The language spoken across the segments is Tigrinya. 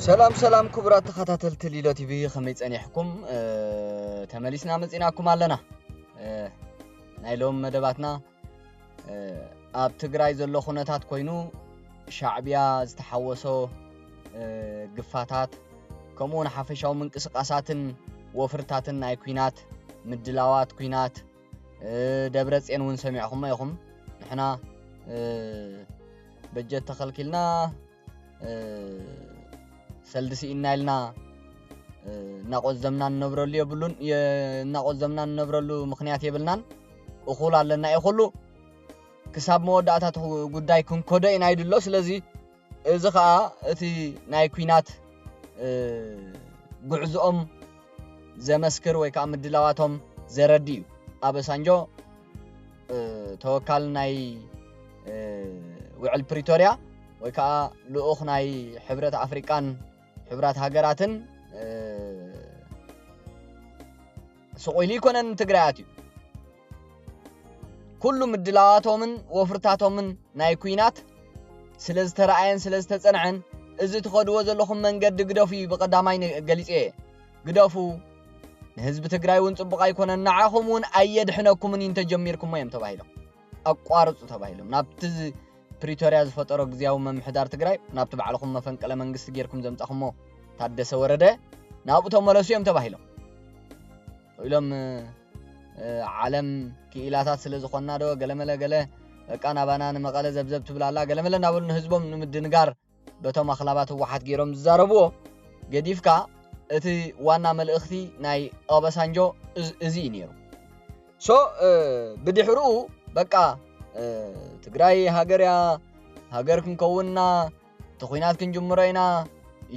سلام كبرات تخاتل تليلو تي في خميس أنيحكم تمليسنا مزيناكم علنا نايلوم مدباتنا اب تግራይ ዘሎ ኹነታት ኮይኑ ሻዕብያ ዝተሐወሰው ግፋታት ከምኡን ሓፈሻው ምንቅስቃሳትን ወፍርታትን ናይ ኩናት ምድላዋት ኩናት ደብረጽዮን ውን ሰሚዕኹም ይኹም ንሕና በጀት ተኸልኪልና ሰልድሲና ኢልና ናቆዘምና ንነብረሉ ይብሉን ናቆዘምና ንነብረሉ ምኽንያት ይብልናን እኹል ኣለና ይኹሉ ክሳብ መወዳእታት ጉዳይ ክንኮደ ኢና ይድሎ ስለዚ እዚ ኸኣ እቲ ናይ ኩናት ጉዕዞኦም ዘመስክር ወይ ከዓ ምድላዋቶም ዘረዲ እዩ ኣበሳንጆ ተወካል ናይ ውዕል ፕሪቶሪያ ወይ ከዓ ልኡኽ ናይ ሕብረት ኣፍሪቃን ሕብራት ሃገራትን ስቆይሊ ኮነን ትግራያት እዩ كل مدلاتهم وفرتاتهم ناي كوينات سلازترعين سلازتصنعن እዚ ትኸድዎ ዘለኹም መንገድ ግደፉ በቀዳማይ ገሊጽየ ግደፉ ህዝብ ትግራይ ውን ጽቡቕ አይኮነን ንዓኹም ውን አየድሕነኩምን እንተጀሚርኩም እዮም ተባሂሎም አቋርጹ ተባሂሎም ናብቲ ፕሪቶሪያ ዝፈጠሮ ግዚያው መምሕዳር ትግራይ ናብቲ ባዕልኹም መፈንቀለ መንግስት ጌርኩም ዘምጻኹሞ ታደሰ ወረደ ናብኡ ተመለሱ እዮም ተባሂሎም ኢሎም ዓለም كإلاتات سلزخونا دو قلملا قله كان بانان مقاله زبزب تبلالا قلملا نابل حزبهم نمدنقار بتو مخلابات واحد غيرهم زاربو قديفكا اتي وانا ملئختي ناي اوباسانجو ازي نيرو سو بدحرو بقى تግራይ ሃገር ክንከውና ተኾይናት ክንጅምረይና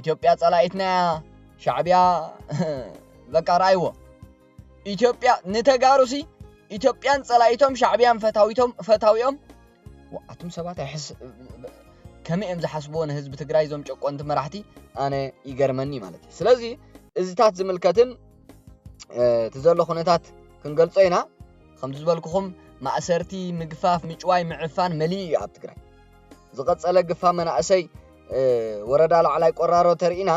ኢትዮጵያ ጸላኢትና ሻዕብያ በቃ ራይዎ ኢትዮጵያ ንተጋሩሲ ኢትዮጵያን ጸላኢቶም ሻዕብያን ፈታዊኦም ወአቱም ሰባት አይሕስ ከመም ዝሐስቦን ህዝብ ትግራይ ዞም ጨቆንት መራሕቲ አነ ይገርመኒ ማለት ስለዚ እዚታት ዝምልከትን ተዘሎ ኹነታት ክንገልጾ ኢና ከም ዝበልኩኹም ማእሰርቲ ምግፋፍ ምጭዋይ ምዕፋን መሊ ኣብ ትግራይ ዝቀጸለ ግፋ መናእሰይ ወረዳ ላዕላይ ቆራሮ ተርኢና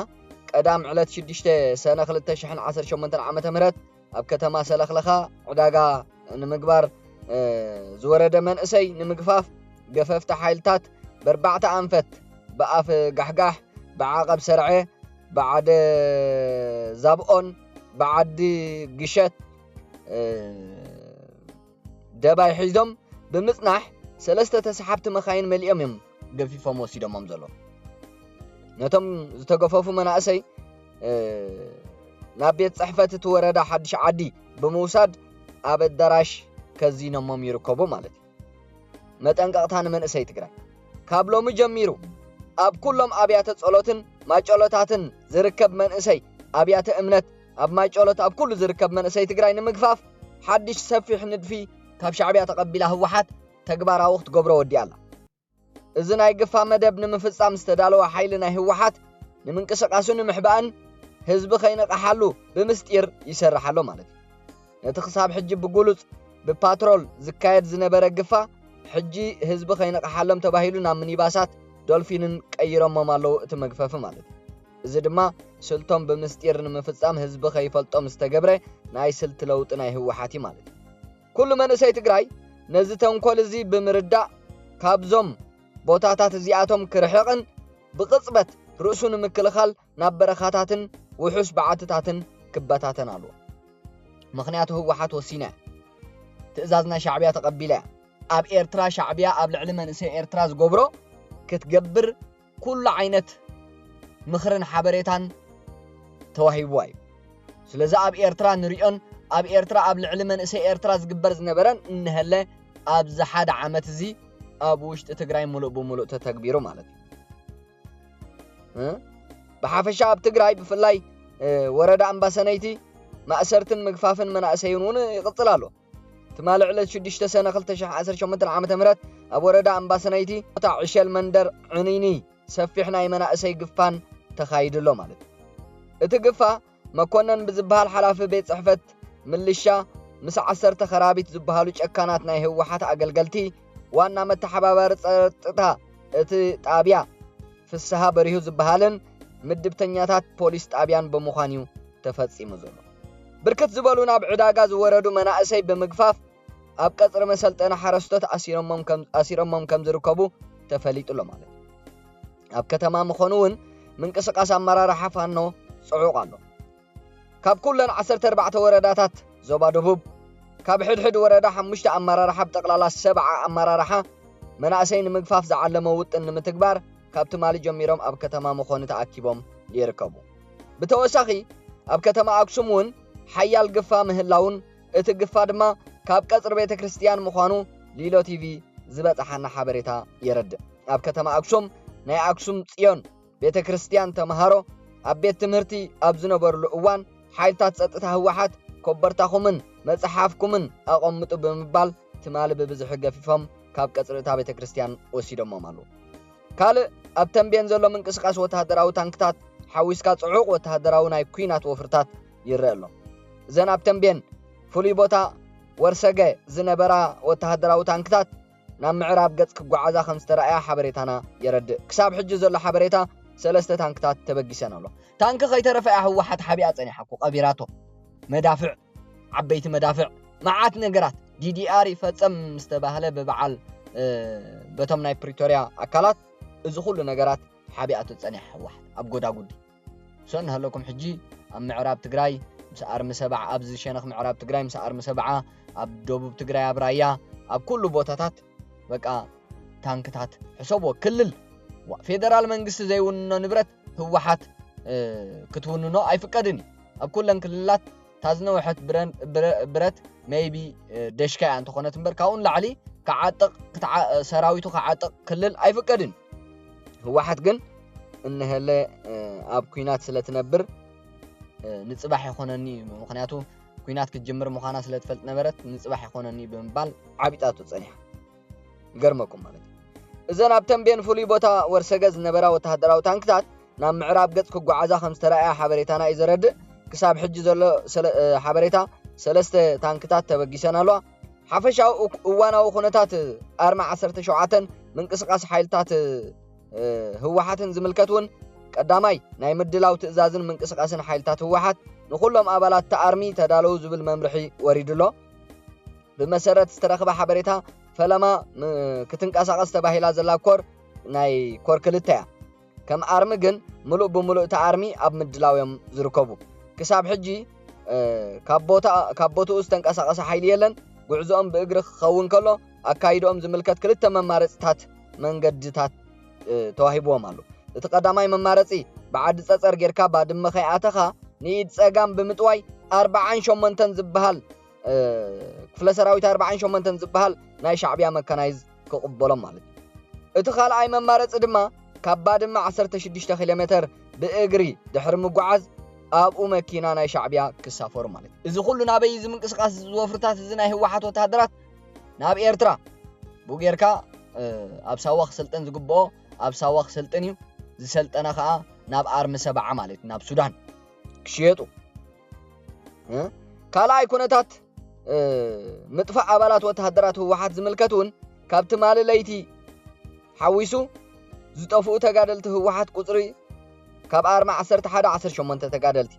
ቀዳም ዕለት 6 ሰነ 2018 ዓመተ ምህረት ኣብ ከተማ ሰለኽለኻ ዕዳጋ ንምግባር ዝወረደ መንእሰይ ንምግፋፍ ገፈፍታ ሓይልታት በርባዕተ አንፈት በአፍ ጋሕጋሕ በዓቀብ ሰርዐ በዓደ ዛብኦን በዓዲ ግሸት ደባይ ሒዞም ብምጽናሕ ሰለስተ ተሰሓብቲ መኻይን መልኦም እዮም ገፊፎም ወሲዶም ዘሎ ነቶም ዝተገፈፉ መናእሰይ ናብ ቤት ጽሕፈት ተወረዳ ሓድሽ ዓዲ በመውሳድ ኣብ ኣዳራሽ ከዚኖም ይርከቡ ማለት መጠንቀቕታን መንእሰይ ትግራይ ካብሎም ጀሚሩ ኣብ ኩሎም ኣብያተ ጸሎትን ማጨሎታትን ዝርከብ መንእሰይ ኣብያተ እምነት ኣብ ማጨሎት ኣብ ኩሉ ዝርከብ መንእሰይ ትግራይ ንምግፋፍ ሓድሽ ሰፊሕ ንድፊ ካብ ሻዕብያ ተቀቢላ ህወሓት ተግባራዊ ክትገብሮ ወዲኣላ እዚ ናይ ግፋ መደብ ንምፍጻም ዝተዳለወ ሓይሊ ናይ ህወሓት ንምንቅስቃሱን ምሕባእን ህዝብ ኸይነቀሓሉ ብምስጢር ይሰርሓሎ ማለት ነቲ ክሳብ ሕጂ ብጉሉጽ ብፓትሮል ዝካየድ ዝነበረ ግፋ ሕጂ ህዝብ ኸይነቀሓሎም ተባሂሉ ናብ ሚኒባሳት ዶልፊንን ቀይሮም ኣለው እቲ መግፈፍ ማለት እዚ ድማ ስልቶም ብምስጢር ንምፍጻም ህዝብ ኸይፈልጦም ዝተገብረ ናይ ስልት ለውጥ ናይ ህወሓት ማለት ኩሉ መንእሰይ ትግራይ ነዚ ተንኮል እዚ ብምርዳእ ካብዞም ቦታታት እዚኣቶም ክርሕቕን ብቅጽበት ርእሱን ምክልኻል ናብ በረኻታትን ውሑስ በዓትታትን ክበታተን ኣለዎ ምኽንያቱ ህወሓት ወሲና ትእዛዝና ሻዕብያ ተቀቢላ ኣብ ኤርትራ ሻዕብያ ኣብ ልዕሊ መንእሰይ ኤርትራ ዝገብሮ ክትገብር ኩሉ ዓይነት ምኽርን ሓበሬታን ተዋሂብዋ እዩ ስለዚ ኣብ ኤርትራ ንሪኦን ኣብ ኤርትራ ኣብ ልዕሊ መንእሰይ ኤርትራ ዝግበር ዝነበረን እንህለ ኣብ ዝሓደ ዓመት እዚ ኣብ ውሽጢ ትግራይ ሙሉእ ብሙሉእ ተተግቢሩ ማለት እዩ بحافشة ኣብ ትግራይ ብፍላይ ወረዳ ኣምባሰነይቲ ማእሰርትን ምግፋፍን መናእሰይን ውን ይቅጽላሉ ትማል ዕለት 6 ሰነ 2018 ዓመተ ምህረት ኣብ ወረዳ ኣምባሰነይቲ ዕሸል መንደር ዕኒኒ ሰፊሕ ናይ መናእሰይ ግፋን ተኻይድሎ ማለት እቲ ግፋ መኮነን ብዝበሃል ሓላፊ ቤት ጽሕፈት ምልሻ ምስ 10 ኸራቢት ዝብሃሉ ጨካናት ናይ ህወሓት ኣገልገልቲ ዋና መተሓባባሪ ጸጥታ እቲ ጣብያ ፍስሓ በሪሁ ዝብሃልን ምድብተኛታት ፖሊስ ጣብያን በመዃኒው ተፈጺሙ ዘሎ ብርክት ዝበሉ ናብ ዕዳጋ ዝወረዱ መናእሰይ ብምግፋፍ ኣብ ቀጽሪ መሰልጠና ሓረስቶት ኣሲሮሞም ከም ዝርከቡ ተፈሊጡሎ ማለት ኣብ ከተማ ምኾኑውን ምንቅስቃስ ኣመራርሓ ፋኖ ጽዑቕ ኣሎ ካብ ኩለን 14 ወረዳታት ዞባ ደቡብ ካብ ሕድሕድ ወረዳ 5 ኣመራርሓ ብጠቕላላ 7 ኣመራርሓ መናእሰይ ንምግፋፍ ዝዓለመ ውጥን ንምትግባር ካብ ትማሊ ጀሚሮም ኣብ ከተማ ምኾኑ ተኣኪቦም ይርከቡ ብተወሳኺ ኣብ ከተማ ኣክሱም እውን ሓያል ግፋ ምህላውን እቲ ግፋ ድማ ካብ ቀጽሪ ቤተክርስትያን ምዃኑ ሊሎ ቲቪ ዝበጽሓና ሓበሬታ የረድእ ኣብ ከተማ ኣክሱም ናይ ኣክሱም ጽዮን ቤተክርስትያን ተማሃሮ ኣብ ቤት ትምህርቲ ኣብ ዝነበሩሉ እዋን ሓይልታት ጸጥታ ህወሓት ኮበርታኹምን መጽሓፍኩምን ኣቐምጡ ብምባል ትማሊ ብብዝሒ ገፊፎም ካብ ቀጽሪ ቤተክርስትያን ወሲዶሞም ኣሉ ካልእ ኣብ ተንቤን ዘሎ ምንቅስቃስ ወተሃደራዊ ታንክታት ሓዊስካ ጽዑቕ ወተሃደራዊ ናይ ኩናት ወፍርታት ይረአ ኣሎ እዘን ኣብ ተንቤን ፍሉይ ቦታ ወርሰገ ዝነበራ ወተሃደራዊ ታንክታት ናብ ምዕራብ ገጽ ክጓዓዛ ከም ዝተረኣያ ሓበሬታና የረድእ ክሳብ ሕጂ ዘሎ ሓበሬታ 3 ታንክታት ተበጊሰን ኣሎ ታንክ ከይተረፈያ ህወሓት ሓቢኣ ጸኒሓኩ ቀቢራቶ መዳፍዕ ዓበይቲ መዳፍዕ መዓት ነገራት ዲዲአር ይፈጸም ምስተባህለ በበዓል በቶም ናይ ፕሪቶሪያ አካላት እዚ ሁሉ ነገራት ሓቢኣ ተጸኒሕ ህወሓት ኣብ ጎዳጉዲ ሰን ሃለኩም ሕጂ ኣብ ምዕራብ ትግራይ ምስ ኣርሚ 7 ኣብ ዝሸነኽ ምዕራብ ትግራይ ምስ ኣርሚ 7 ኣብ ደቡብ ትግራይ ኣብ ራያ ኣብ ኩሉ ቦታታት በቃ ታንክታት ሕሰብዎ ክልል ፌደራል መንግስቲ ዘይውንኖ ንብረት ህወሓት ክትውንኖ ኣይፍቀድን ኣብ ኩለን ክልላት ታዝነውሐት ብረት ሜይቢ ደሽካያ እንተኾነት እምበር ካብኡን ላዕሊ ከዓጥቕ ሰራዊቱ ከዓጥቕ ክልል ኣይፍቀድን ህወሓት ግን እንህለ ኣብ ኩናት ስለትነብር ንጽባሕ ይኾነኒ ምክንያቱ ኩናት ክጅምር ምዃና ስለትፈልጥ ነበረት ንጽባሕ ይኾነኒ ብምባል ዓቢጣቱ ጸኒሓ ይገርመኩም ማለት እዘን ኣብ ተንቤን ፍሉይ ቦታ ወርሰገ ዝነበራ ወተሃደራዊ ታንክታት ናብ ምዕራብ ገጽ ክጓዓዛ ከም ዝተረኣያ ሓበሬታና እዩ ዘረድእ ክሳብ ሕጂ ዘሎ ሓበሬታ 3 ታንክታት ተበጊሰን ኣለዋ ሓፈሻዊ እዋናዊ ኩነታት ኣርማ 17 ምንቅስቃስ ሓይልታት ህወሓትን ዝምልከቱን ቀዳማይ ናይ ምድላው ትእዛዝን ምንቅስቃስን ሓይልታት ህወሓት ንኹሎም ኣባላት ተኣርሚ ተዳለው ዝብል መምርሒ ወሪድሎ ብመሰረት ዝተረኸበ ሓበሬታ ፈለማ ክትንቀሳቀስ ተባሂላ ዘላ ኮር ናይ ኮር ክልተያ ከም ኣርሚ ግን ሙሉእ ብሙሉእ ተኣርሚ ኣብ ምድላውዮም ዝርከቡ ክሳብ ሕጂ ካብ ቦታኡ ዝተንቀሳቀሰ ሓይሊ የለን ጉዕዞኦም ብእግሪ ክኸውን ከሎ ኣካይዶኦም ዝምልከት ክልተ መማረጽታት መንገድታት ተዋሂቦም ኣሉ እቲ ቀዳማይ መማረጺ ብዓዲ ጸጸር ጌርካ ባድመ ኸይኣተኻ ንኢድ ጸጋም ብምጥዋይ 48 ዝበሃል ክፍለ ሰራዊት 48 ዝበሃል ናይ ሻዕብያ መካናይዝ ክቕበሎም ማለት እቲ ካልኣይ መማረጺ ድማ ካብ ባድመ 16 ኪሎ ሜትር ብእግሪ ድሕሪ ምጓዓዝ ኣብኡ መኪና ናይ ሻዕብያ ክሳፈሩ ማለት እዚ ኩሉ ናበይ ዝምንቅስቃስ ዝወፍርታት እዚ ናይ ህወሓት ወተሃደራት ናብ ኤርትራ ቡጌርካ ኣብ ሳዋኽ ስልጠን ዝግብኦ ኣብ ሳዋኽ ስልጠን እዩ ዝሰልጠና ከዓ ናብ ኣርሚ 7 ማለት ናብ ሱዳን ክሽየጡ ካልኣይ ኩነታት ምጥፋእ ኣባላት ወተሃደራት ህወሓት ዝምልከቱን ካብ ትማሊ ለይቲ ሓዊሱ ዝጠፍኡ ተጋደልቲ ህወሓት ቁጽሪ ካብ ኣርማ 11-18 ተጋደልቲ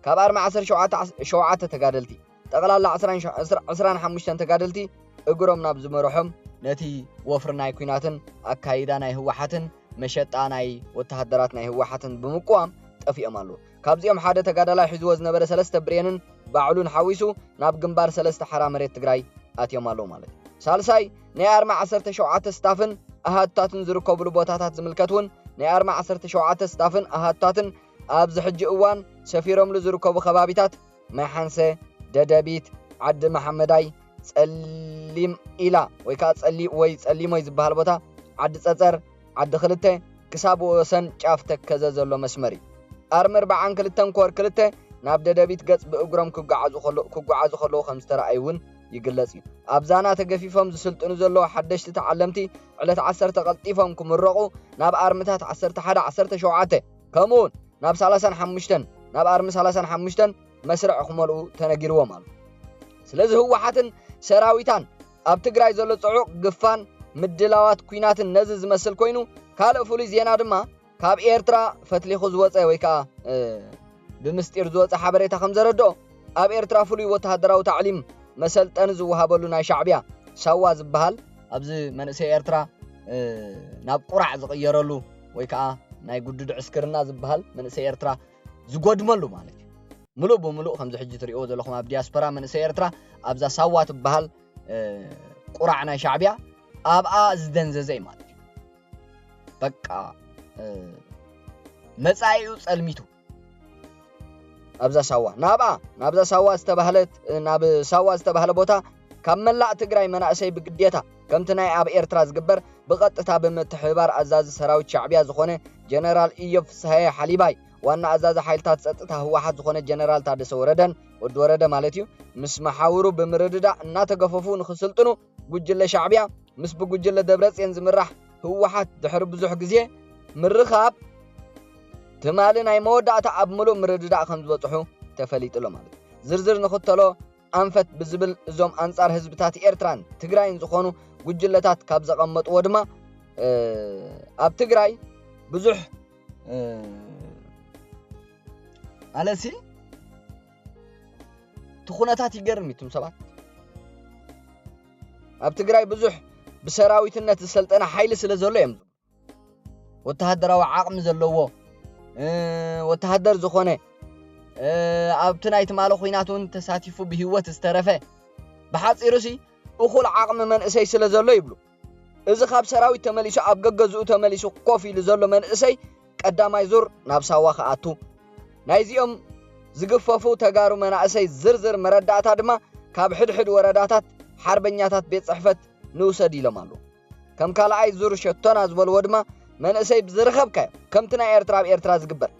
ካብ ኣርማ 17 ተጋደልቲ ጠቕላላ 25 ተጋደልቲ እግሮም ናብ ዝመረሖም ነቲ ወፍር ናይ ኩናትን ኣካይዳ ናይ ህወሓትን መሸጣ ናይ ወተሃደራት ናይ ህወሓትን ብምቋም ጠፊኦም ኣሉ ካብዚኦም ሓደ ተጋዳላይ ሒዝዎ ዝነበረ 3 ብሬንን ባዕሉን ሓዊሱ ናብ ግንባር 3 ሓራ መሬት ትግራይ ኣትዮም ኣሉ ማለት ሳልሳይ ናይ ኣርማ 17 ስታፍን ኣሃታትን ዝርከብሉ ቦታታት ዝምልከቱን ናይ ኣርማ 17 ስታፍን ኣሃታትን ኣብ ዝሕጂ እዋን ሰፊሮምሉ ዝርከቡ ከባቢታት ማይሓንሰ ደደቢት ዓዲ መሐመዳይ ጸሊም ኢላ ወይ ከዓ ጸሊሞይ ዝበሃል ቦታ ዓዲ ጸጸር ዓዲ ክልተ ክሳብ ወሰን ጫፍ ተከዘ ዘሎ መስመሪ ኣርሚ 42 ኮር 2 ናብ ደደቢት ገጽ ብእግሮም ክጓዓዙ ከለዉ ከም ዝተረኣዩን ይግለጽ እዩ ኣብዛና ተገፊፎም ዝስልጥኑ ዘለዉ ሓደሽቲ ተዓለምቲ ዕለት 10 ተቐልጢፎም ክምረቑ ናብ ኣርምታት 11-17 ከምኡውን ናብ 35 ናብ ኣርሚ 35 መስርዕ ክመልኡ ተነጊርዎም ኣሉ ስለዚ ህወሓትን ሰራዊታን ኣብ ትግራይ ዘሎ ጽዑቕ ግፋን ምድላዋት ኩናትን ነዚ ዝመስል ኮይኑ ካልእ ፍሉይ ዜና ድማ ካብ ኤርትራ ፈትሊኹ ዝወፀ ወይ ከዓ ብምስጢር ዝወፀ ሓበሬታ ከም ዘረድኦ ኣብ ኤርትራ ፍሉይ ወተሃደራዊ ታዕሊም መሰልጠኒ ዝወሃበሉ ናይ ሻዕብያ ሳዋ ዝበሃል ኣብዚ መንእሰይ ኤርትራ ናብ ቁራዕ ዝቕየረሉ ወይ ከዓ ናይ ጉዱድ ዕስክርና ዝበሃል መንእሰይ ኤርትራ ዝጎድመሉ ማለት እዩ ሙሉእ ብሙሉእ ከምዚ ሕጂ ትሪእዎ ዘለኹም ኣብ ዲያስፖራ መንእሰይ ኤርትራ ኣብዛ ሳዋ ትበሃል ቁራዕ ናይ ሻዕብያ ኣብኣ ዝደንዘዘ እዩ ማለት እዩ በቃ መጻኢኡ ጸልሚቱ ኣብዛ ሳዋ ናብዛ ሳዋ ዝተባህለት ናብ ሳዋ ዝተባህለ ቦታ ካብ መላእ ትግራይ መናእሰይ ብግዴታ ከምቲ ናይ ኣብ ኤርትራ ዝግበር ብቐጥታ ብምትሕባር ኣዛዚ ሰራዊት ሻዕብያ ዝኾነ ጀነራል ኢዮብ ፍስሐ ሓሊባይ ዋና ኣዛዚ ሓይልታት ጸጥታ ህወሓት ዝኾነ ጀነራል ታደሰ ወረደን ወዲ ወረደ ማለት እዩ ምስ መሓውሩ ብምርድዳእ እናተገፈፉ ንኽስልጥኑ ጉጅለ ሻዕብያ ምስ ብጉጅለ ደብረጽዮን ዝምራሕ ህወሓት ድሕሪ ብዙሕ ግዜ ምርኻብ ትማሊ ናይ መወዳእታ ኣብ ሙሉእ ምርድዳእ ከም ዝበፅሑ ተፈሊጡሎ ማለት ዝርዝር ንኽተሎ ኣንፈት ብዝብል እዞም ኣንጻር ህዝብታት ኤርትራን ትግራይን ዝኾኑ ጉጅለታት ካብ ዘቐመጥዎ ድማ ኣብ ትግራይ ብዙሕ ኣለሲ ትኹነታት ይገርም እቱም ሰባት ኣብ ትግራይ ብዙሕ ብሰራዊትነት ዝሰልጠነ ሓይሊ ስለ ዘሎ እዮም ወተሃደራዊ ዓቕሚ ዘለዎ ወተሃደር ዝኾነ ኣብቲ ናይ ትማሊ ኹይናት እውን ተሳቲፉ ብህይወት ዝተረፈ ብሓፂሩሲ እኹል ዓቕሚ መንእሰይ ስለ ዘሎ ይብሉ እዚ ካብ ሰራዊት ተመሊሱ ኣብ ገገዝኡ ተመሊሱ ኮፍ ኢሉ ዘሎ መንእሰይ ቀዳማይ ዙር ናብ ሳዋ ከኣቱ ናይዚኦም ዝግፈፉ ተጋሩ መናእሰይ ዝርዝር መረዳእታ ድማ ካብ ሕድሕድ ወረዳታት ሓርበኛታት ቤት ጽሕፈት ንውሰድ ኢሎም ኣሉ ከም ካልኣይ ዙር ሸቶና ዝበልዎ ድማ መንእሰይ ብዝረኸብካዮ ከምቲ ናይ ኤርትራ ኣብ ኤርትራ ዝግበር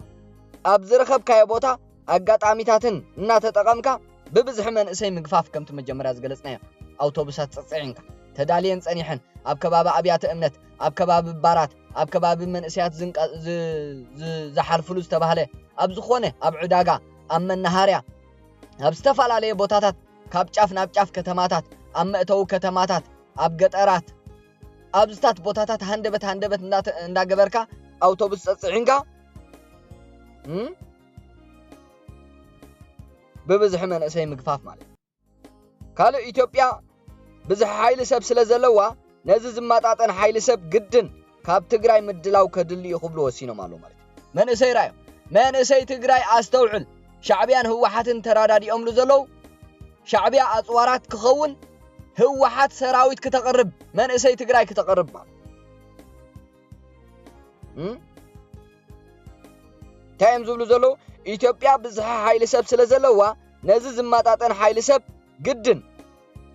ኣብ ዝረኸብካዮ ቦታ ኣጋጣሚታትን እናተጠቐምካ ብብዝሒ መንእሰይ ምግፋፍ ከምቲ መጀመርያ ዝገለጽናዮ ኣውቶቡሳት ፀፅዒንካ ተዳልየን ጸኒሐን ኣብ ከባቢ ኣብያተ እምነት ኣብ ከባቢ ባራት ኣብ ከባቢ መንእሰያት ዝሓልፍሉ ዝተባህለ ኣብ ዝኾነ ኣብ ዕዳጋ ኣብ መናሃርያ ኣብ ዝተፈላለየ ቦታታት ካብ ጫፍ ናብ ጫፍ ከተማታት ኣብ መእተው ከተማታት ኣብ ገጠራት ኣብ ዝታት ቦታታት ሃንደበት እንዳገበርካ ኣውቶቡስ ፀፅዒንካ ብብዝሒ መንእሰይ ምግፋፍ ማለት ካልእ ኢትዮጵያ ብዙሕ ሓይሊ ሰብ ስለ ዘለዋ ነዚ ዝማጣጠን ሓይሊ ሰብ ግድን ካብ ትግራይ ምድላው ከድልዩ ክብሉ ወሲኖም ኣለው ማለት መንእሰይ ራዮ መንእሰይ ትግራይ ኣስተውዕል ሻዕብያን ህወሓትን ተራዳዲኦምሉ ዘለው ሻዕብያ ኣጽዋራት ክኸውን ህወሓት ሰራዊት ከተቀርብ መንእሰይ ትግራይ ከተቀርብ ማለት ታይም ዝብሉ ዘለው ኢትዮጵያ ብዙሕ ሓይሊ ሰብ ስለ ዘለዋ ነዚ ዝማጣጠን ሓይሊ ሰብ ግድን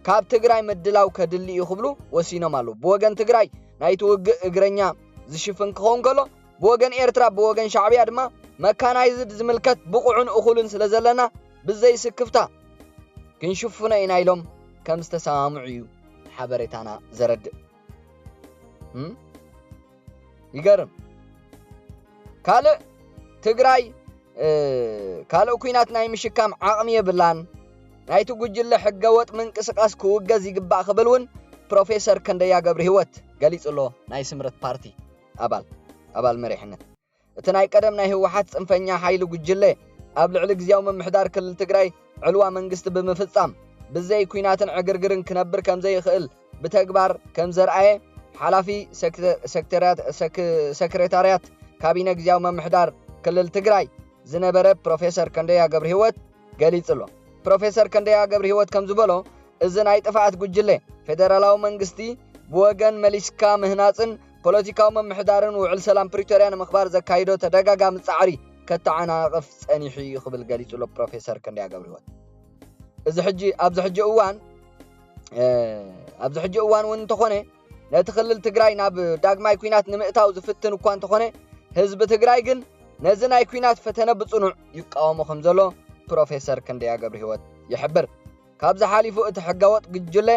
ካብ ትግራይ ምድላው ከድልዩ ክብሉ ወሲኖም ኣለው ብወገን ትግራይ ናይቲ ውግእ እግረኛ ዝሽፍን ክኸውን ከሎ ብወገን ኤርትራ ብወገን ሻዕብያ ድማ መካናይዝድ ዝምልከት ብቑዑን እኹልን ስለ ዘለና ብዘይ ስክፍታ ክንሽፍነ ኢና ኢሎም ከም ዝተሰማምዑ እዩ ሓበሬታና ዘረድእ ይገርም ካልእ ትግራይ ካልእ ኩናት ናይ ምሽካም ዓቕሚ የብላን ናይቲ ጉጅለ ሕገወጥ ምንቅስቃስ ክውገዝ ይግባእ ክብል እውን ፕሮፌሰር ክንደያ ገብረ ህይወት ገሊጹሎ ናይ ስምረት ፓርቲ ኣባል መሪሕነት እቲ ናይ ቀደም ናይ ህወሓት ጽንፈኛ ሓይሊ ጉጅለ ኣብ ልዕሊ ግዝያዊ ምምሕዳር ክልል ትግራይ ዕልዋ መንግስቲ ብምፍጻም ብዘይ ኩናትን ዕግርግርን ክነብር ከም ዘይኽእል ብተግባር ከም ዘርአየ ሓላፊ ሰክሬታርያት ካቢነ ግዝያዊ ምምሕዳር ክልል ትግራይ ዝነበረ ፕሮፌሰር ክንደያ ገብረ ህይወት ገሊጹሎ ፕሮፌሰር ክንደያ ገብረ ህይወት ከም ዝበሎ እዚ ናይ ጥፋኣት ጉጅለ ፌደራላዊ መንግስቲ ብወገን መሊስካ ምህናጽን ፖለቲካዊ ምምሕዳርን ውዕል ሰላም ፕሪቶሪያ ንምኽባር ዘካይዶ ተደጋጋሚ ጻዕሪ ከተዓናቅፍ ጸኒሑ ይኽብል ገሊጹሎ ፕሮፌሰር ክንደያ ገብረ ህይወት እዚ ሕጂ ኣብዚ ሕጂ እዋን እውን እንተኾነ ነቲ ክልል ትግራይ ናብ ዳግማይ ኩናት ንምእታው ዝፍትን እኳ እንተኾነ ህዝቢ ትግራይ ግን ነዚ ናይ ኩናት ፈተነ ብጽኑዕ ይቃወሞ ከም ዘሎ ፕሮፌሰር ክንደያ ገብረ ህይወት ይሕብር ካብዚ ሓሊፉ እቲ ሕገወጥ ጉጅለ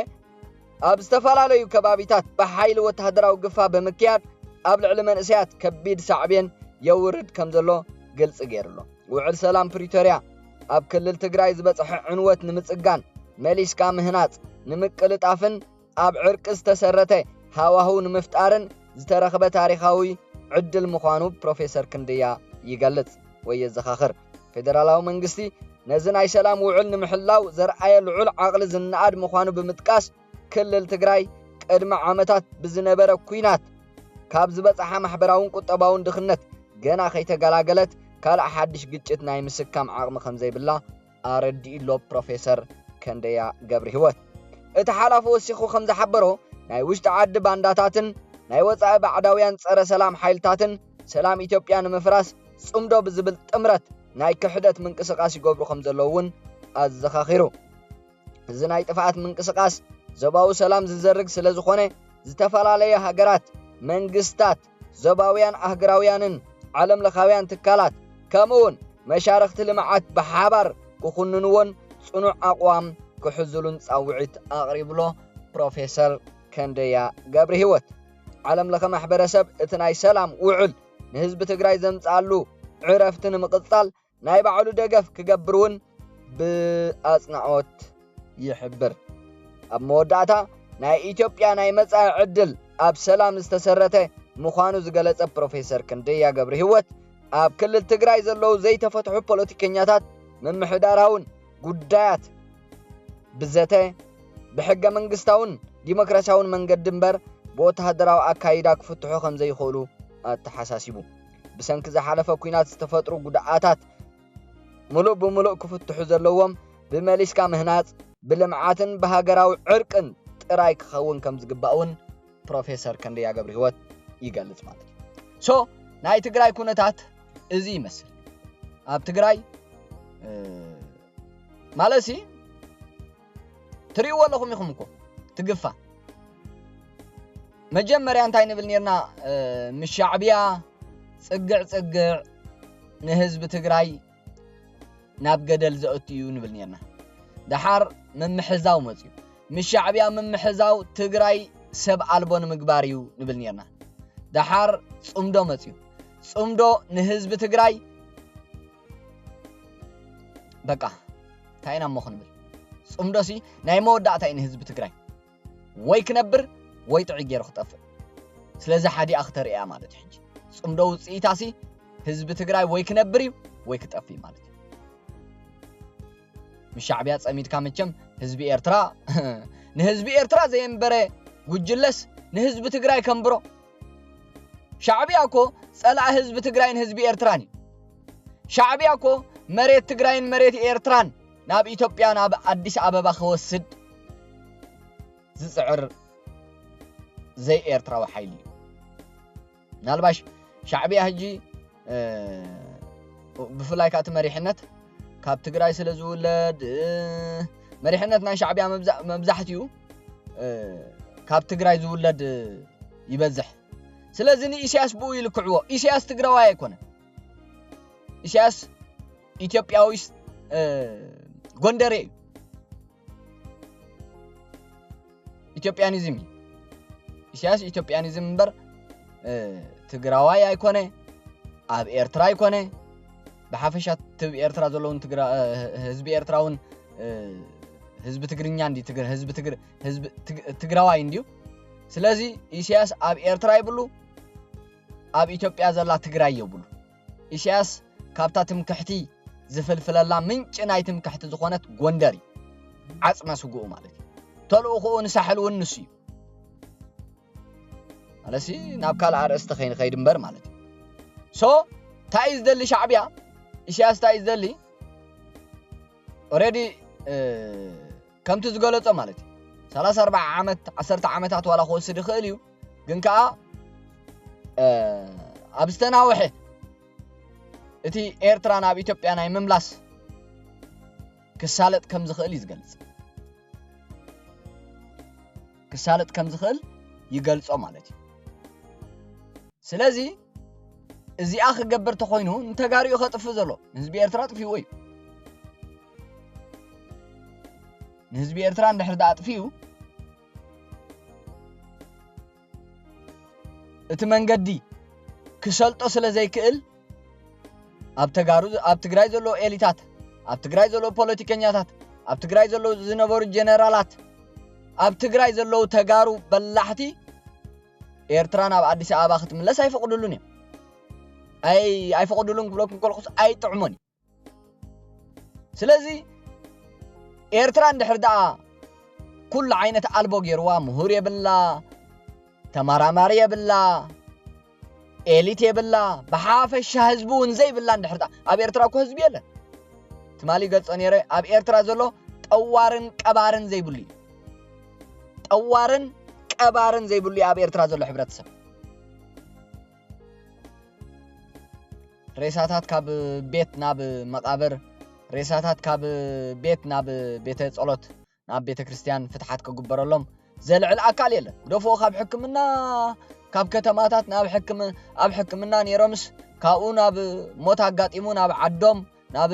ኣብ ዝተፈላለዩ ከባቢታት ብሓይሊ ወተሃደራዊ ግፋ ብምክያድ ኣብ ልዕሊ መንእሰያት ከቢድ ሳዕብን የውርድ ከም ዘሎ ግልጽ ገይሩሎ ውዕል ሰላም ፕሪቶሪያ ኣብ ክልል ትግራይ ዝበጽሐ ዕንወት ንምጽጋን መሊስካ ምህናጽ ንምቅልጣፍን ኣብ ዕርቂ ዝተሰረተ ሃዋህው ንምፍጣርን ዝተረኸበ ታሪኻዊ ዕድል ምዃኑ ፕሮፌሰር ክንደያ ይገልጽ ወይ የዘኻኽር ፌደራላዊ መንግስቲ ነዚ ናይ ሰላም ውዕል ንምሕላው ዘርአየ ልዑል ዓቕሊ ዝነኣድ ምዃኑ ብምጥቃስ ክልል ትግራይ ቅድሚ ዓመታት ብዝነበረ ኩናት ካብ ዝበፅሓ ማሕበራውን ቁጠባውን ድኽነት ገና ከይተገላገለት ካልእ ሓድሽ ግጭት ናይ ምስካም ዓቕሚ ከም ዘይብላ ኣረዲኡሎ ፕሮፌሰር ክንደያ ገብረ ህይወት እቲ ሓላፊ ወሲኹ ከም ዝሓበሮ ናይ ውሽጢ ዓዲ ባንዳታትን ናይ ወፃኢ ባዕዳውያን ፀረ ሰላም ሓይልታትን ሰላም ኢትዮጵያ ንምፍራስ ጽምዶ ብዝብል ጥምረት ናይ ክሕደት ምንቅስቃስ ይገብሩ ከም ዘለውን ኣዘኻኺሩ እዚ ናይ ጥፋት ምንቅስቃስ ዞባዊ ሰላም ዝዘርግ ስለ ዝኾነ ዝተፈላለዩ ሃገራት መንግስታት ዞባውያን ኣህጉራውያንን ዓለም ለኻውያን ትካላት ከምኡውን መሻርክቲ ልምዓት ብሓባር ክኹንንዎን ጽኑዕ ኣቋም ክሕዝሉን ጻውዒት ኣቕሪብሎ ፕሮፌሰር ክንደያ ገብረ ህይወት ዓለም ለኸ ማሕበረሰብ እቲ ናይ ሰላም ውዕል ንህዝቢ ትግራይ ዘምጻሉ ዕረፍቲ ንምቕጻል ናይ ባዕሉ ደገፍ ክገብርውን ብኣጽናዖት ይሕብር ኣብ መወዳእታ ናይ ኢትዮጵያ ናይ መጻኢ ዕድል ኣብ ሰላም ዝተሰረተ ምዃኑ ዝገለጸ ፕሮፌሰር ክንደያ ገብረ ህይወት ኣብ ክልል ትግራይ ዘለዉ ዘይተፈትሑ ፖለቲከኛታት ምምሕዳራውን ጉዳያት ብዘተ ብሕገ መንግስታውን ዲሞክራሲያውን መንገዲ እምበር ብወተሃደራዊ ኣካይዳ ክፍትሑ ከም ዘይኽእሉ ኣተሓሳሲቡ ብሰንኪ ዝሓለፈ ኩናት ዝተፈጥሩ ጉድኣታት ሙሉእ ብምሉእ ክፍትሑ ዘለዎም ብመሊስካ ምህናጽ ብልምዓትን ብሃገራዊ ዕርቅን ጥራይ ክኸውን ከም ዝግባእውን ፕሮፌሰር ክንደያ ገብረ ህይወት ይገልጽ ማለት ሶ ናይ ትግራይ ኩነታት እዚ ይመስል ኣብ ትግራይ ማለሲ ትሪእዎ ኣለኹም ኢኹም እኮ ትግፋ መጀመርያ እንታይ ንብል ነርና ምሻዕብያ ጽግዕ ንህዝቢ ትግራይ ናብ ገደል ዘእትዩ ንብል ነርና ድሓር ምምሕዛው መጽዩ ምሻዕብያ ምምሕዛው ትግራይ ሰብ ኣልቦ ንምግባር እዩ ንብል ነርና ድሓር ጽምዶ መጽዩ ጽምዶ ንህዝቢ ትግራይ በቃ ታይና ሞኽንብል ጽምዶሲ ናይ መወዳእታ ንህዝቢ ትግራይ ወይ ክነብር ወይ ጥዒ ገይሩ ክጠፍእ ስለዚ ሓዲ ኣኽተርያ ማለት ሕጂ ጽምዶ ውጽኢታሲ ህዝቢ ትግራይ ወይ ክነብር እዩ ወይ ክጠፍእ ማለት ምሻዕብያ ጸሚድካ መቸም ህዝቢ ኤርትራ ንህዝቢ ኤርትራ ዘየንበረ ጉጅለስ ንህዝቢ ትግራይ ከምብሮ ሻዕብያ እኮ ጸላእ ህዝቢ ትግራይን ህዝቢ ኤርትራን ሻዕብያ እኮ መሬት ትግራይን መሬት ኤርትራን ናብ ኢትዮጵያ ናብ አዲስ አበባ ክወስድ ዝጽዕር ዘይ ኤርትራዊ ሓይሊ ናልባሽ ሻዕብያ ሕጂ ብፍላይ ካት መሪሕነት ካብ ትግራይ ስለ ዝውለድ መሪሕነት ናይ ሻዕብያ መብዛሕትኡ ካብ ትግራይ ዝውለድ ይበዝሕ ስለዚ ኢሳያስ ብኡ ይልክዕዎ ኢሳያስ ትግራዋይ ኣይኮነ ኢሳያስ ኢትዮጵያዊ ጎንደሬ ኢትዮጵያኒዝም ኢሳያስ ኢትዮጵያኒዝም እምበር ትግራዋይ ኣይኮነ ኣብ ኤርትራ ኣይኮነ ብሓፈሻት ኤርትራ ዘለውን ህዝቢ ኤርትራውን ህዝቢ ትግርኛ እንዲ ህዝቢ ትግራዋይ እንዲዩ ስለዚ ኢሳያስ ኣብ ኤርትራ ይብሉ ኣብ ኢትዮጵያ ዘላ ትግራይ ይብሉ ኢሳያስ ካብታ ትምክሕቲ ዝፍልፍለላ ምንጭ ናይ ትምክሕቲ ዝኾነት ጎንደር ዓጽመ ስጉኡ ማለት ተልእኹኡ ንሳሕልውን ንሱ እዩ ኣለሲ ናብ ካልእ ኣርእስቲ ከይድ እምበር ማለት ሶ ታይ ዝደሊ ሻዕብያ ኢሳያስ ታይ ዝደሊ ኦሬዲ ከምቲ ዝገለጾ ማለት 34 ዓመት 10 ዓመታት ዋላ ክወስድ ይኽእል እዩ ግን ከዓ ኣብ ዝተናውሐ እቲ ኤርትራ ናብ ኢትዮጵያ ናይ ምምላስ ክሳለጥ ከም ዝኽእል ይዝገልጽ ክሳለጥ ከም ዝኽእል ይገልጾ ማለት እዩ ስለዚ እዚኣ ክገብር ተኾይኑ እንተጋሪኡ ከጥፍ ዘሎ ንህዝቢ ኤርትራ ጥፊኡ እዩ ንህዝቢ ኤርትራ እንድሕር ዳ ጥፊኡ እቲ መንገዲ ክሰልጦ ስለ ዘይክእል ኣብ ትግራይ ዘሎ ኤሊታት ኣብ ትግራይ ዘሎ ፖለቲከኛታት ኣብ ትግራይ ዘሎ ዝነበሩ ጀነራላት ኣብ ትግራይ ዘሎ ተጋሩ በላሕቲ ኤርትራ ናብ አዲስ አበባ ክትምለስ ኣይፈቅዱሉን እዮም أي فقدولن كبلكم كل خص أي طعمني سلازي إيرتران دحردا كل عينة ألبو جيروا مهورية بالله تمارامارية بالله إليتي بالله بحافش هزبون زي بالله دحردا أب إيرترا كو هزبي يلا تمالي قلت أنيري أب إيرترا زلو طوارن كبارن زي بولي طوارن كبارن زي بولي أب إيرترا زلو حبرت سب ريساتات كاب بيت ناب مقابر ريساتات كاب بيت ناب بيت صلوت ناب بيت كريستيان فتحات كغبر لهم زلعل اكل يله دفو خاب حكمنا كاب كتماتات ناب حكم اب حكمنا نيرمس كاو ناب موت اغاطيمو ناب عدوم ناب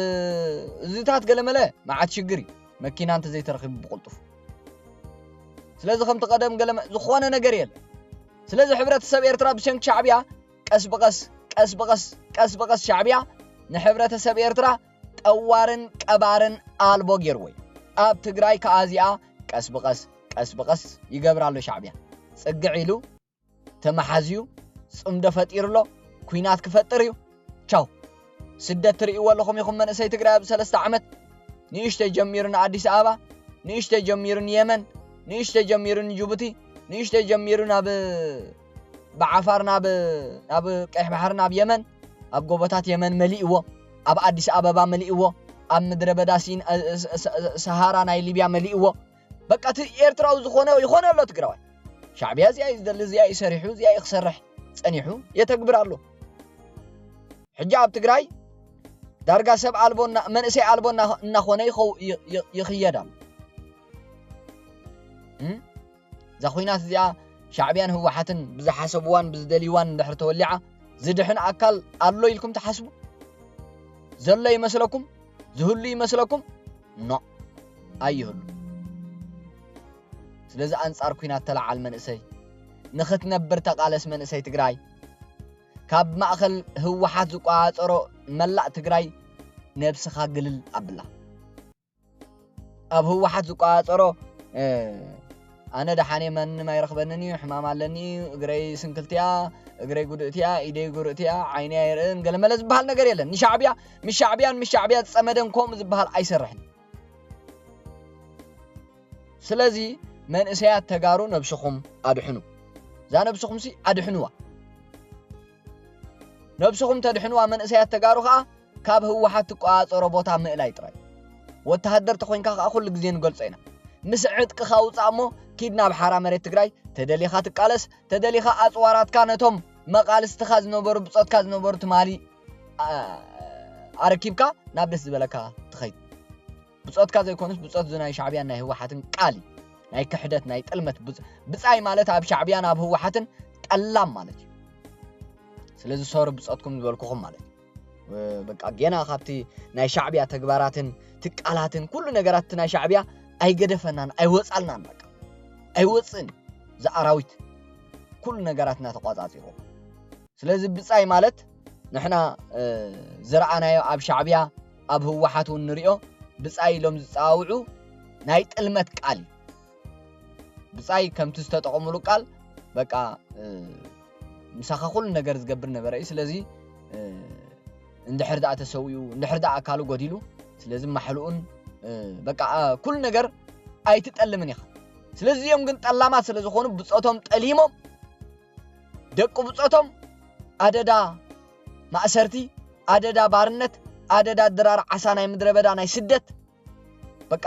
زيتات قلمله ما عاد شغري مكينا انت زي ترخيب بقلطف سلازي خم تقدم قلم زخونه نغير يله سلازي حبرت السب إيرترا بشنك شعبيا قس بقس شعبيا نحبرت السب إيرترا طوارن قبارن آلبو جيروي اب تግራይ كازيا قس بقس يغبرالو شعبيا صقعيلو تمحازيو صمده فطيرلو كوينات كفطريو تشاو سدت ريو لكم يخم منسي تግራይ ب3 عمت نيشت جميرن اديس ابا نيشت جميرن يمن نيشت جميرن جيبوتي نيشت جميرن اب بعفارنا اب قيح بحرنا اب يمن اب غوبታት يمن مليئو اب اديس ابابا مليئو اب مدره بداسين سهارا ناي ليبيا مليئو بقى إيرتراو زخونه يخونه له تግራዋይ شعبيا زي يزدل زي يسرحو زي يخسرح صنيحو يتغبرالو حجاب تግራይ دارغا سب البونا منسي البونا نخونه يخيدال زخوينات زيا شعبيان هو حتن بزحسبوان بزدليوان دحر تولعه زدحن اكل الله يلكم تحسبوا زله يمسلكم زهلي يمسلكم نو ايهل ስለዚህ አንጻር ኩናት ተላዓል መንእሰይ ንኽትነብር ተቃለስ መንእሰይ ትግራይ ካብ ማእኸል ህወሓት ዝቋፀሮ መላእ ትግራይ ነብስኻ ግልል ኣብላ ኣብ ህወሓት ዝቋፀሮ ኣነ ደሓኔ መንም ኣይረኽበንኒ ሕማም ኣለኒ እግረይ ስንክልትያ እግረይ ጉድእትያ ኢደይ ጉድእትያ ዓይነ አይረን ገለመለ ዝብሃል ነገር የለን ንሻዕብያ ምሻዕብያ ዝፀመደን ከም ዝብሃል ኣይሰርሕን ስለዚ መንእሰያት ተጋሩ ነብስኹም ኣድሕኑ ዛ ነብስኹም ሲ ኣድሕኑዋ ነብስኹም ተድሕኑዋ መንእሰያት ተጋሩ ኸኣ ካብ ህወሓት ትቋፀሮ ቦታ ምእላይ ጥራይ ወተሃደር ተኾይንካ ኸኣ ኩሉ ግዜ ንገልጾ ኢና ምስ ዕጥቅኻ ውፃእ እሞ ኪድና ብሓራ መሬት ትግራይ ተደሊኻ ትቃለስ ተደሊኻ ኣፅዋራትካ ነቶም መቃልስትኻ ዝነበሩ ብጾትካ ዝነበሩ ትማሊ ኣረኪብካ ናብ ደስ ዝበለካ ትኸይድ ብጾትካ ዘይኮንስ ብጾት ዝናይ ሻዕብያን ናይ ህወሓትን ቃሊ ናይ ክሕደት ናይ ጥልመት ብጻይ ማለት ኣብ ሻዕብያን ኣብ ህወሓትን ጠላም ማለት እዩ ስለዚ ሶር ብጾትኩም ዝበልኩኹም ማለት በቃ ገና ካብቲ ናይ ሻዕብያ ተግባራትን ትቃላትን ኩሉ ነገራት ናይ ሻዕብያ ኣይገደፈናን ኣይወጻልናን በቃ ኣይወጽን ዘኣራዊት ኩሉ ነገራትና ተቋጻጺሩ ስለዚ ብጻይ ማለት ንሕና ዝረኣናዮ ኣብ ሻዕብያ ኣብ ህወሓት ንሪኦ ብጻይ ኢሎም ዝጻውዑ ናይ ጥልመት ቃል ብጻይ ከምቲ ዝተጠቐሙሉ ቃል በቃ ምሳኻ ኩሉ ነገር ዝገብር ነበረ እዩ ስለዚ እንድሕር ዳኣ ተሰውዩ እንድሕር ዳኣ ኣካሉ ጎዲሉ ስለዚ ማሕሉኡን በቃ ኩሉ ነገር ኣይትጠልምን ኢኻ ስለዚ እዮም ግን ጠላማት ስለዝኾኑ ብጾቶም ጠሊሞም ደቁ ብጾቶም ኣደዳ ማእሰርቲ ኣደዳ ባርነት ኣደዳ ድራር ዓሳ ናይ ምድረ በዳ ናይ ስደት በቃ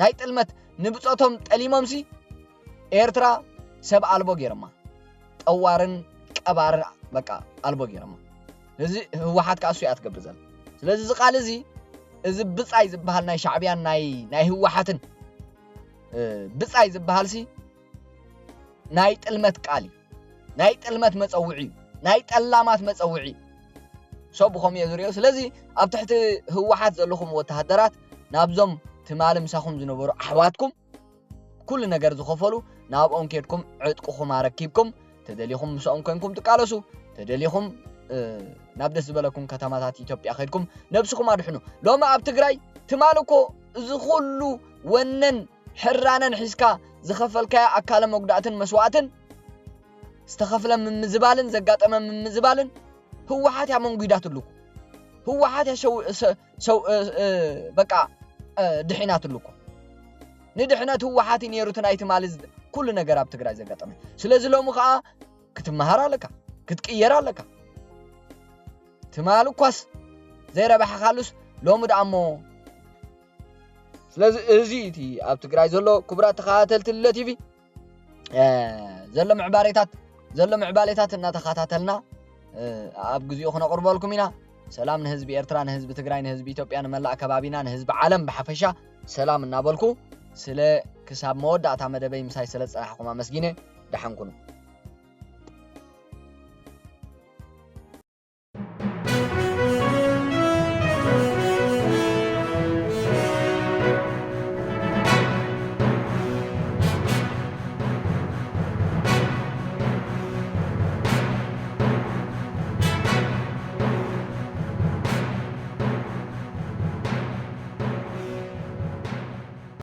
ናይ ጥልመት ንብጾቶም ጠሊሞምሲ ኤርትራ ሰብ ኣልቦ ገይረማ ጠዋርን ቀባርን በቃ ኣልቦ ገይረማ እዚ ህወሓት ካሱ ያትገብር ዘለ ስለዚ ዝቃል እዚ እዚ ብጻይ ዝበሃል ናይ ሻዕብያን ናይ ህወሓትን ብጻይ ዝበሃልሲ ናይ ጥልመት ቃል ናይ ጥልመት መፀውዒ ናይ ጠላማት መፀውዒ ሰብኹም የዝሪዮ ስለዚ ኣብ ትሕቲ ህወሓት ዘለኹም ወተሃደራት ናብዞም ትማል ምሳኹም ዝነበሩ ኣሕዋትኩም ኩሉ ነገር ዝኸፈሉ ናብኦም ከድኩም ዕጥቁኹም ኣረኪብኩም ተደሊኹም ምስኦም ኮይንኩም ትቃለሱ ተደሊኹም ናብ ደስ ዝበለኩም ከተማታት ኢትዮጵያ ኸድኩም ነብስኹም ኣድሕኑ ሎማ ኣብ ትግራይ ትማልኮ እዚ ኩሉ ወነን ሕራነን ሒዝካ ዝኸፈልካያ ኣካለ መጉዳእትን መስዋዕትን ዝተኸፍለ ምምዝባልን ዘጋጠመ ምምዝባልን ህወሓት ያ መንጉዳት ልኩ ህወሓት ያ ሰው በቃ ድሒናት ልኩ ንድሕነት ህወሓት ነይሩት ናይቲ ማለት ኩሉ ነገር ኣብ ትግራይ ዘጋጠመ ስለዚ ሎሙ ከዓ ክትመሃር ኣለካ ክትቅየር ኣለካ ትማል ኳስ ዘይረባሕ ካሉስ ሎሙ ደኣሞ ስለዚ እዚ እቲ ኣብ ትግራይ ዘሎ ክቡራት ተኸታተልቲ ቲቪ ዘሎ ምዕባሌታት እናተኸታተልና ኣብ ግዜኡ ክነቅርበልኩም ኢና ሰላም ንህዝቢ ኤርትራ ንህዝቢ ትግራይ ንህዝቢ ኢትዮጵያ ንመላእ ከባቢና ንህዝቢ ዓለም ብሓፈሻ ሰላም እናበልኩ ስለ ክሳብ መወዳእታ መደበይ ምሳይ ስለ ፀናሕኩም ኣመስጊነ ደሓንኩኑ